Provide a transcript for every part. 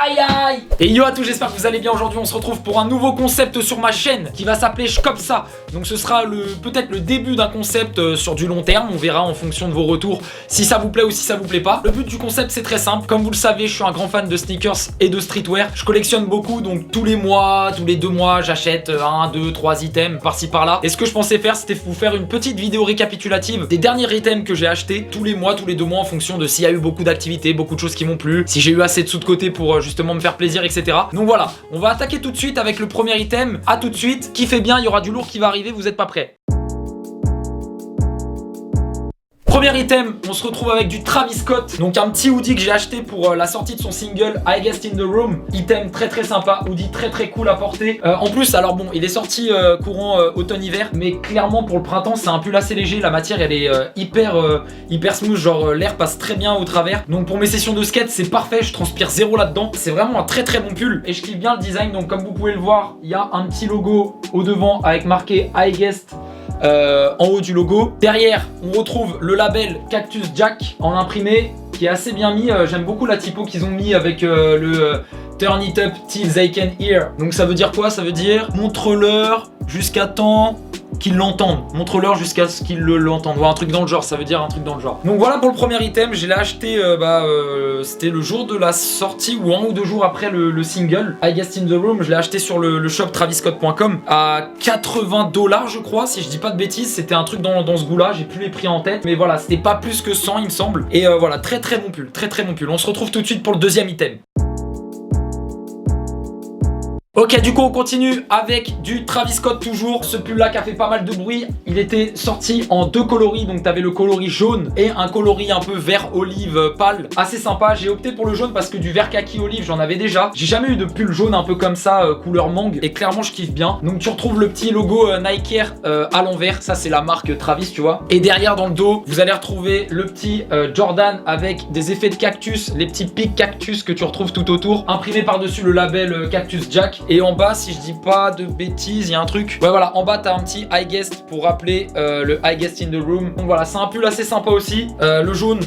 Aïe aïe. Et yo à tous, j'espère que vous allez bien. Aujourd'hui on se retrouve pour un nouveau concept sur ma chaîne qui va s'appeler J'copsa. Donc ce sera peut-être le début d'un concept sur du long terme. On verra en fonction de vos retours si ça vous plaît ou si ça vous plaît pas. Le but du concept c'est très simple. Comme vous le savez, je suis un grand fan de sneakers et de streetwear. Je collectionne beaucoup, donc tous les mois, tous les 2 mois j'achète 1, 2, 3 items par-ci par-là. Et ce que je pensais faire, c'était vous faire une petite vidéo récapitulative des derniers items que j'ai achetés tous les mois, tous les 2 mois, en fonction de s'il y a eu beaucoup d'activités, beaucoup de choses qui m'ont plu, si j'ai eu assez de sous de côté pour justement me faire plaisir, etc. Donc voilà, on va attaquer tout de suite avec le premier item. À tout de suite, kiffez bien, il y aura du lourd qui va arriver, vous êtes pas prêts? Premier item, on se retrouve avec du Travis Scott, donc un petit hoodie que j'ai acheté pour la sortie de son single I Guessed in the Room. Item très très sympa, hoodie très très cool à porter. En plus, alors bon, il est sorti courant automne-hiver, mais clairement pour le printemps c'est un pull assez léger, la matière elle est hyper smooth, genre l'air passe très bien au travers. Donc pour mes sessions de skate c'est parfait, je transpire zéro là-dedans. C'est vraiment un très très bon pull et je kiffe bien le design. Donc comme vous pouvez le voir, il y a un petit logo au devant avec marqué I Guessed en haut du logo. Derrière on retrouve le label Cactus Jack en imprimé qui est assez bien mis. J'aime beaucoup la typo qu'ils ont mis avec le turn it up till they can hear. Donc ça veut dire quoi? Ça veut dire montre-leur jusqu'à temps qu'ils l'entendent. Montre-leur jusqu'à ce qu'ils l'entendent. Ou un truc dans le genre, ça veut dire un truc dans le genre. Donc voilà pour le premier item. Je l'ai acheté, c'était le jour de la sortie ou 1 ou 2 jours après le single I Guessed in the Room. Je l'ai acheté sur le shop traviscott.com à 80 $ je crois, si je dis pas de bêtises. C'était un truc dans ce goût là, j'ai plus les prix en tête. Mais voilà, c'était pas plus que 100 il me semble. Et voilà, très très bon pull, très très bon pull. On se retrouve tout de suite pour le deuxième item. Ok, du coup on continue avec du Travis Scott toujours. Ce pull là qui a fait pas mal de bruit. Il était sorti en 2 coloris, donc t'avais le coloris jaune et un coloris un peu vert olive pâle. Assez sympa, j'ai opté pour le jaune parce que du vert kaki olive j'en avais déjà. J'ai jamais eu de pull jaune un peu comme ça, couleur mangue, et clairement je kiffe bien. Donc tu retrouves le petit logo Nike Air à l'envers, ça c'est la marque Travis tu vois. Et derrière dans le dos, vous allez retrouver le petit Jordan avec des effets de cactus, les petits pics cactus que tu retrouves tout autour, imprimé par dessus le label Cactus Jack. Et en bas, si je dis pas de bêtises, il y a un truc. Ouais, voilà, en bas, t'as un petit I Guessed pour rappeler le I Guessed in the Room. Donc voilà, c'est un pull assez sympa aussi. Le jaune,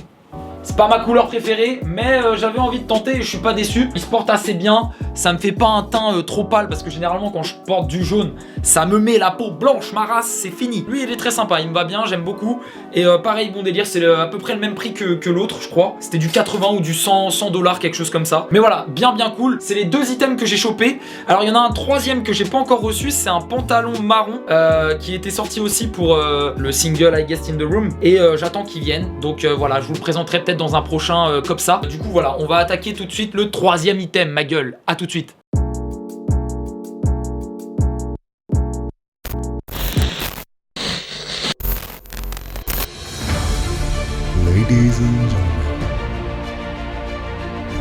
c'est pas ma couleur préférée, mais j'avais envie de tenter et je suis pas déçu. Il se porte assez bien, ça me fait pas un teint trop pâle parce que généralement quand je porte du jaune, ça me met la peau blanche, ma race, c'est fini. Lui il est très sympa, il me va bien, j'aime beaucoup. Et pareil, bon délire, c'est à peu près le même prix que l'autre, je crois. C'était du 80 ou du 100 $, quelque chose comme ça. Mais voilà, bien cool. C'est les 2 items que j'ai chopé. Alors il y en a un troisième que j'ai pas encore reçu, c'est un pantalon marron qui était sorti aussi pour le single I Guessed in the Room. Et j'attends qu'il vienne. Donc voilà, je vous le présenterai peut-être dans un prochain Copsa. Du coup voilà, on va attaquer tout de suite le troisième item, ma gueule. À tout de suite. Ladies and gentlemen,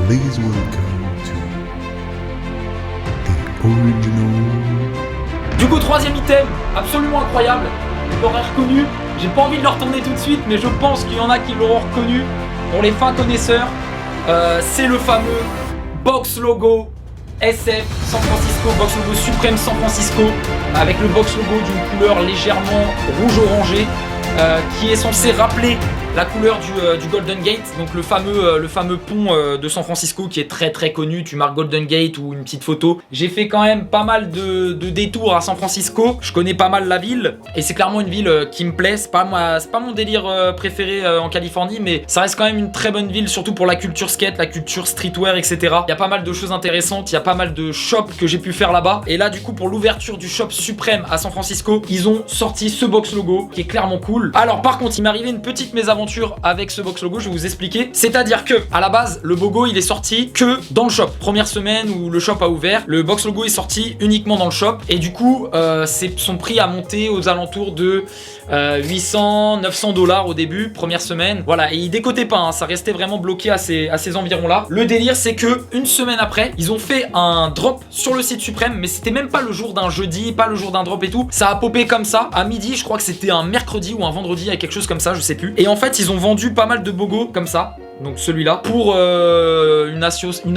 please welcome to the original. Du coup, troisième item, absolument incroyable. Vous l'aurez reconnu. J'ai pas envie de le retourner tout de suite, mais je pense qu'il y en a qui l'auront reconnu. Pour les fins connaisseurs, c'est le fameux box logo SF San Francisco, box logo suprême San Francisco, avec le box logo d'une couleur légèrement rouge-orangé, qui est censé rappeler la couleur du Golden Gate, donc le fameux pont de San Francisco qui est très très connu. Tu marques Golden Gate ou une petite photo. J'ai fait quand même pas mal de détours à San Francisco, je connais pas mal la ville et c'est clairement une ville qui me plaît. C'est pas mon délire préféré en Californie, mais ça reste quand même une très bonne ville, surtout pour la culture skate, la culture streetwear, etc. Il y a pas mal de choses intéressantes, il y a pas mal de shops que j'ai pu faire là-bas. Et là du coup pour l'ouverture du shop suprême à San Francisco, ils ont sorti ce box logo qui est clairement cool. Alors par contre il m'est arrivé une petite mésaventure avec ce box logo, je vais vous expliquer. C'est-à-dire que à la base le logo il est sorti que dans le shop. Première semaine où le shop a ouvert, le box logo est sorti uniquement dans le shop et du coup son prix a monté aux alentours de 800-900 $ au début, première semaine. Voilà, et il décotait pas, hein, ça restait vraiment bloqué à ces environs là. Le délire c'est que une semaine après, ils ont fait un drop sur le site suprême, mais c'était même pas le jour d'un jeudi, pas le jour d'un drop et tout. Ça a popé comme ça à midi, je crois que c'était un mercredi ou un vendredi, avec quelque chose comme ça, je sais plus. Et en fait ils ont vendu pas mal de bogos comme ça. donc celui-là, pour une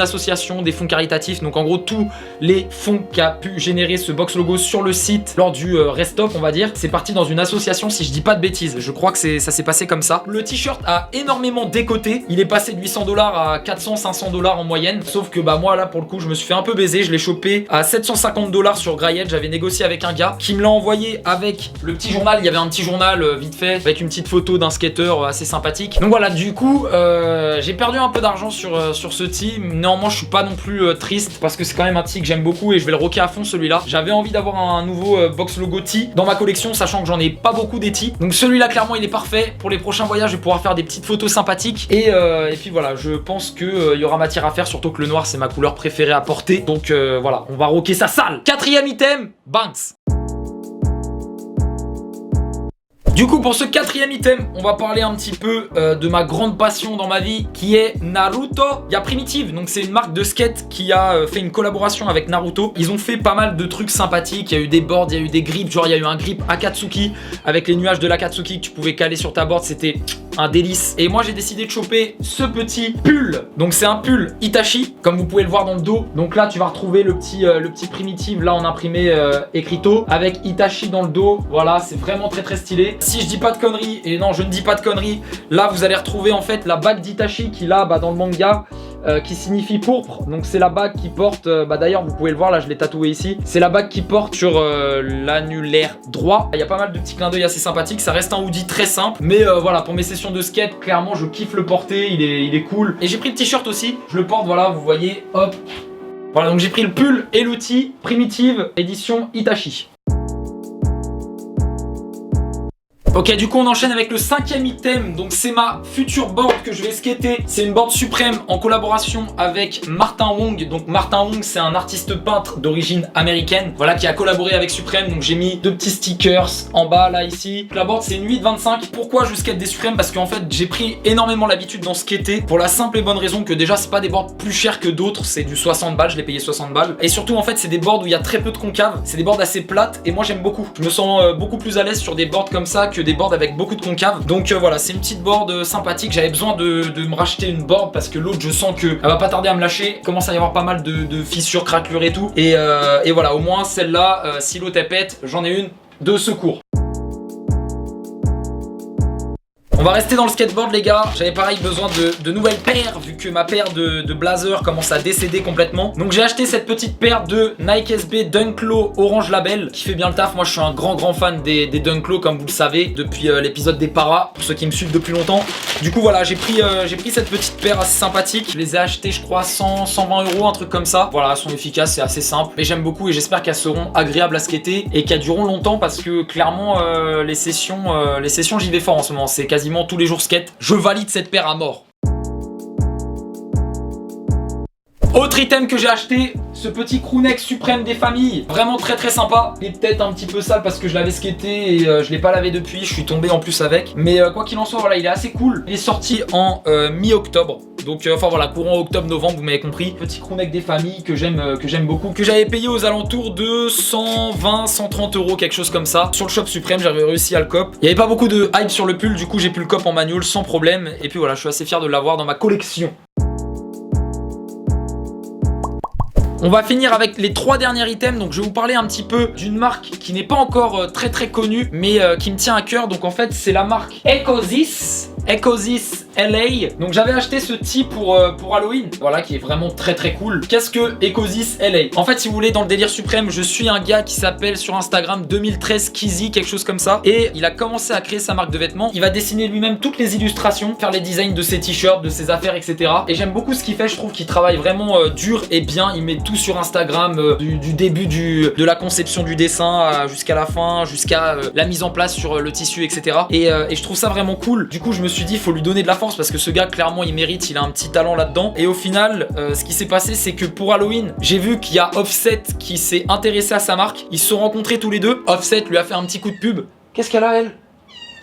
association des fonds caritatifs. Donc en gros tous les fonds qu'a pu générer ce box logo sur le site lors du Restop, on va dire, c'est parti dans une association, si je dis pas de bêtises. Je crois que ça s'est passé comme ça. Le t-shirt a énormément décoté, il est passé de 800 $ à 400-500 $ en moyenne, sauf que bah moi là pour le coup je me suis fait un peu baiser. Je l'ai chopé à 750 $ sur Greyhead. J'avais négocié avec un gars qui me l'a envoyé avec le petit journal. Il y avait un petit journal vite fait avec une petite photo d'un skater assez sympathique. Donc voilà, du coup j'ai perdu un peu d'argent sur ce tee. Néanmoins je suis pas non plus triste parce que c'est quand même un tee que j'aime beaucoup et je vais le rocker à fond celui-là. J'avais envie d'avoir un nouveau box logo tee dans ma collection, sachant que j'en ai pas beaucoup des tees. Donc celui-là clairement il est parfait. Pour les prochains voyages je vais pouvoir faire des petites photos sympathiques et puis voilà, je pense que y aura matière à faire, surtout que le noir c'est ma couleur préférée à porter. Donc voilà, on va rocker ça sale. Quatrième item, Banks. Du coup pour ce quatrième item, on va parler un petit peu de ma grande passion dans ma vie qui est Naruto. Il y a Primitive, donc c'est une marque de skate qui a fait une collaboration avec Naruto. Ils ont fait pas mal de trucs sympathiques, il y a eu des boards, il y a eu des grips, genre il y a eu un grip Akatsuki avec les nuages de l'Akatsuki que tu pouvais caler sur ta board, c'était un délice. Et moi j'ai décidé de choper ce petit pull. Donc c'est un pull Itachi, comme vous pouvez le voir dans le dos. Donc là tu vas retrouver le petit Primitive là en imprimé écrito avec Itachi dans le dos. Voilà, c'est vraiment très très stylé. Si je dis pas de conneries, et non je ne dis pas de conneries, là vous allez retrouver en fait la bague d'Itachi qui là dans le manga qui signifie pourpre. Donc c'est la bague qui porte, d'ailleurs vous pouvez le voir là, je l'ai tatoué ici. C'est la bague qui porte sur l'annulaire droit. Il y a pas mal de petits clins d'œil assez sympathiques. Ça reste un hoodie très simple, mais voilà, pour mes sessions de skate, clairement je kiffe le porter, il est cool. Et j'ai pris le t-shirt aussi, je le porte, voilà, vous voyez, hop. Voilà, donc j'ai pris le pull et l'outil Primitive édition Itachi. Ok, du coup on enchaîne avec le cinquième item. Donc c'est ma future board que je vais skater. C'est une board suprême en collaboration avec Martin Wong. Donc Martin Wong c'est un artiste peintre d'origine américaine, voilà, qui a collaboré avec Supreme. Donc j'ai mis deux petits stickers en bas là ici. La board c'est une 825. Pourquoi je skate des Supreme? Parce qu'en fait j'ai pris énormément l'habitude d'en skater pour la simple et bonne raison que déjà c'est pas des boards plus chers que d'autres. C'est du 60 balles, je l'ai payé 60 balles. Et surtout en fait c'est des boards où il y a très peu de concave. C'est des boards assez plates et moi j'aime beaucoup. Je me sens beaucoup plus à l'aise sur des boards comme ça que des boards avec beaucoup de concave. Donc voilà, c'est une petite board sympathique. J'avais besoin de me racheter une board parce que l'autre je sens que elle va pas tarder à me lâcher. Il commence à y avoir pas mal de fissures, craquelures et tout. Et voilà, au moins celle-là, si l'autre elle pète, j'en ai une de secours. On va rester dans le skateboard les gars. J'avais pareil besoin de nouvelles paires vu que ma paire de Blazer commence à décéder complètement. Donc j'ai acheté cette petite paire de Nike SB Dunk Low Orange Label qui fait bien le taf. Moi je suis un grand fan des Dunk Low comme vous le savez depuis l'épisode des Paras, pour ceux qui me suivent depuis longtemps. Du coup voilà, j'ai pris cette petite paire assez sympathique. Je les ai achetées je crois 100-120 €, un truc comme ça. Voilà, elles sont efficaces, c'est assez simple. Mais j'aime beaucoup et j'espère qu'elles seront agréables à skater et qu'elles dureront longtemps parce que clairement les sessions j'y vais fort en ce moment. C'est quasiment tous les jours skate. Je valide cette paire à mort. Autre item que j'ai acheté, ce petit crewneck suprême des familles, vraiment très sympa. Il est peut-être un petit peu sale parce que je l'avais skaté et je l'ai pas lavé depuis, je suis tombé en plus avec. Mais quoi qu'il en soit, voilà, il est assez cool. Il est sorti en mi-octobre. Donc enfin voilà, courant octobre-novembre, vous m'avez compris. Petit crewneck des familles que j'aime beaucoup, que j'avais payé aux alentours de 120-130 €, quelque chose comme ça. Sur le shop Supreme, j'avais réussi à le cop. Il n'y avait pas beaucoup de hype sur le pull, du coup j'ai pu le cop en manual sans problème. Et puis voilà, je suis assez fier de l'avoir dans ma collection. On va finir avec les 3 derniers items. Donc je vais vous parler un petit peu d'une marque qui n'est pas encore très connue, mais qui me tient à cœur. Donc en fait c'est la marque Ecosys LA. Donc j'avais acheté ce tee pour Halloween, voilà, qui est vraiment très cool. Qu'est-ce que Ecosys LA? En fait si vous voulez, dans le délire suprême, je suis un gars qui s'appelle sur Instagram 2013 Kizzy, quelque chose comme ça. Et il a commencé à créer sa marque de vêtements. Il va dessiner lui-même toutes les illustrations, faire les designs de ses t-shirts, de ses affaires, etc. Et j'aime beaucoup ce qu'il fait, je trouve qu'il travaille vraiment dur et bien. Il met tout sur Instagram, du début de la conception du dessin jusqu'à la fin, jusqu'à la mise en place sur le tissu, etc. Et je trouve ça vraiment cool. Du coup je me suis dit, il faut lui donner de la force parce que ce gars clairement il mérite, il a un petit talent là-dedans. Et au final ce qui s'est passé, c'est que pour Halloween, j'ai vu qu'il y a Offset qui s'est intéressé à sa marque. Ils se sont rencontrés tous les deux. Offset lui a fait un petit coup de pub. Qu'est-ce qu'elle a elle?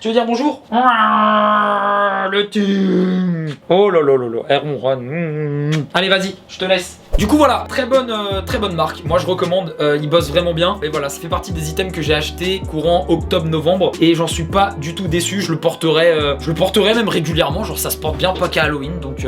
Tu veux dire bonjour? Le team. Oh là là là là, elle ronronne. Allez, vas-y, je te laisse. Du coup voilà, très bonne marque. Moi je recommande, ils bossent vraiment bien. Et voilà, ça fait partie des items que j'ai acheté courant octobre-novembre et j'en suis pas du tout déçu. Je le porterai même régulièrement. Genre ça se porte bien, pas qu'à Halloween. Donc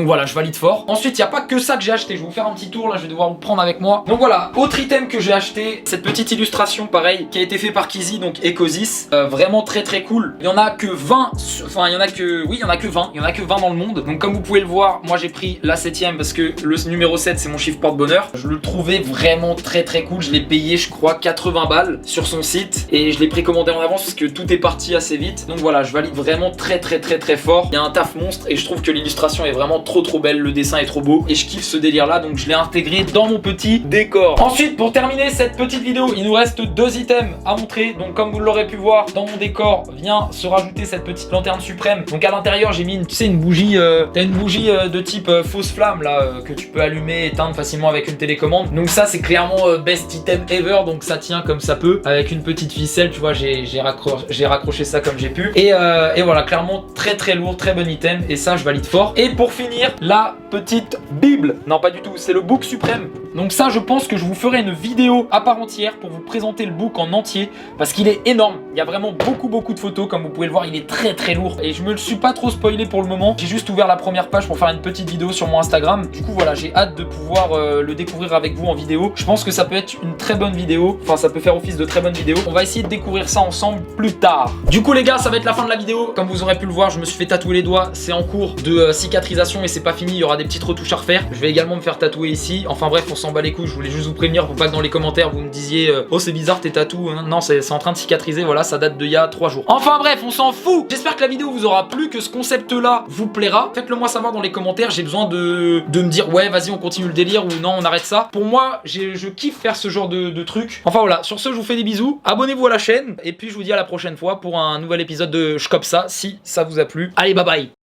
voilà, je valide fort. Ensuite, il y a pas que ça que j'ai acheté. Je vais vous faire un petit tour là. Je vais devoir vous prendre avec moi. Donc voilà, autre item que j'ai acheté, cette petite illustration pareil qui a été fait par Kizzy, donc Ecosis. Vraiment très cool. Il y en a que 20. Enfin, il y en a que 20. Il y en a que 20 dans le monde. Donc comme vous pouvez le voir, moi j'ai pris la 7ème parce que le numéro 7 c'est mon chiffre porte-bonheur. Je le trouvais vraiment très cool. Je l'ai payé je crois 80 balles sur son site et je l'ai précommandé en avance parce que tout est parti assez vite. Donc voilà, je valide vraiment très fort. Il y a un taf monstre et je trouve que l'illustration est vraiment trop belle. Le dessin est trop beau et je kiffe ce délire là, donc je l'ai intégré dans mon petit décor. Ensuite, pour terminer cette petite vidéo, il nous reste 2 items à montrer. Donc comme vous l'aurez pu voir, dans mon décor vient se rajouter cette petite lanterne suprême. Donc à l'intérieur j'ai mis une bougie, t'as une bougie de type fausse flamme là que tu peux allumer, éteindre facilement avec une télécommande. Donc ça c'est clairement best item ever, donc ça tient comme ça peut avec une petite ficelle, tu vois, j'ai raccroché ça comme j'ai pu et voilà, clairement très lourd, très bon item et ça je valide fort. Et pour finir, la petite bible, non pas du tout, c'est le book suprême. Donc ça je pense que je vous ferai une vidéo à part entière pour vous présenter le book en entier parce qu'il est énorme. Il y a vraiment beaucoup de photos, comme vous pouvez le voir, il est très lourd et je me le suis pas trop spoilé pour le moment. J'ai juste ouvert la première page pour faire une petite vidéo sur mon Instagram. Du coup voilà, j'ai hâte de pouvoir le découvrir avec vous en vidéo. Je pense que ça peut être une très bonne vidéo, enfin ça peut faire office de très bonne vidéo. On va essayer de découvrir ça ensemble plus tard. Du coup les gars, ça va être la fin de la vidéo. Comme vous aurez pu le voir, je me suis fait tatouer les doigts, c'est en cours de cicatrisation et c'est pas fini, il y aura des petites retouches à refaire. Je vais également me faire tatouer ici. Enfin bref, on s'en bat les couilles, je voulais juste vous prévenir pour pas que dans les commentaires vous me disiez oh c'est bizarre tes tatous. Non, c'est en train de cicatriser, voilà, ça date d'il y a 3 jours. Enfin bref, on s'en fout. J'espère que la vidéo vous aura plu, que ce concept là vous plaira. Faites-le moi savoir dans les commentaires, j'ai besoin de me dire ouais vas-y on continue le délire ou non on arrête ça. Pour moi, je kiffe faire ce genre de truc. Enfin voilà, sur ce je vous fais des bisous, abonnez-vous à la chaîne et puis je vous dis à la prochaine fois pour un nouvel épisode de J'copse ça si ça vous a plu. Allez bye bye.